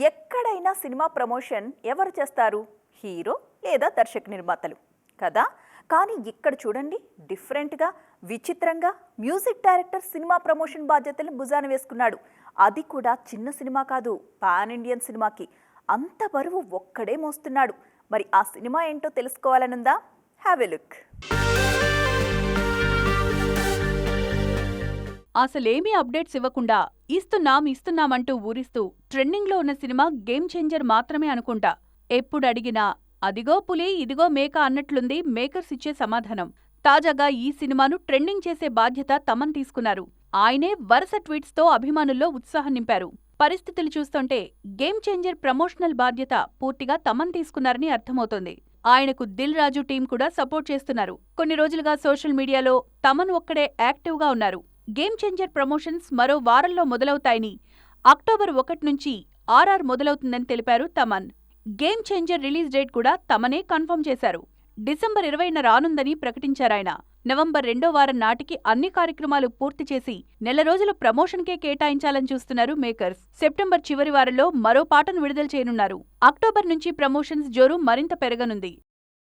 ఎక్కడైనా cinema promotion ఎవరు చేస్తారు? హీరో లేదా దర్శక నిర్మాతలు కదా. కానీ ఇక్కడ చూడండి, డిఫరెంట్గా, విచిత్రంగా మ్యూజిక్ డైరెక్టర్ సినిమా ప్రమోషన్ బాధ్యతలు భుజాన వేసుకున్నాడు. అది కూడా చిన్న సినిమా కాదు, పాన్ ఇండియన్ సినిమాకి. అంత బరువు ఒక్కడే మోస్తున్నాడు. మరి ఆ సినిమా ఏంటో తెలుసుకోవాలనుందా? Have a look. అసలేమీ అప్డేట్స్ ఇవ్వకుండా ఇస్తున్నామంటూ ఊరిస్తూ ట్రెండింగ్లో ఉన్న సినిమా గేమ్ చేంజర్ మాత్రమే అనుకుంటా. ఎప్పుడు అడిగినా అదిగో పులి ఇదిగో మేక అన్నట్లుంది మేకర్స్ ఇచ్చే సమాధానం. తాజాగా ఈ సినిమాను ట్రెండింగ్ చేసే బాధ్యత తమన్ తీసుకున్నారు. ఆయనే వరుస ట్వీట్స్తో అభిమానుల్లో ఉత్సాహం నింపారు. పరిస్థితులు చూస్తుంటే గేమ్ చేంజర్ ప్రమోషనల్ బాధ్యత పూర్తిగా తమన్ తీసుకున్నారని అర్థమవుతోంది. ఆయనకు దిల్ రాజు టీం కూడా సపోర్ట్ చేస్తున్నారు. కొన్ని రోజులుగా సోషల్ మీడియాలో తమన్ ఒక్కడే యాక్టివ్గా ఉన్నారు. గేమ్ చేంజర్ ప్రమోషన్స్ మరో వారంలో మొదలవుతాయని, అక్టోబర్ 1 నుంచి ఆర్ఆర్ మొదలవుతుందని తెలిపారు Thaman. Game changer release date కూడా తమనే కన్ఫర్మ్ చేశారు. డిసెంబర్ 20న రానుందని ప్రకటించారాయన. నవంబర్ 2వ వారం నాటికి అన్ని కార్యక్రమాలు పూర్తి చేసి నెల రోజులు ప్రమోషన్కే కేటాయించాలని చూస్తున్నారు మేకర్స్. సెప్టెంబర్ చివరి వారంలో మరో పాటను విడుదల చేయనున్నారు. అక్టోబర్ నుంచి ప్రమోషన్స్ జోరు మరింత పెరగనుంది.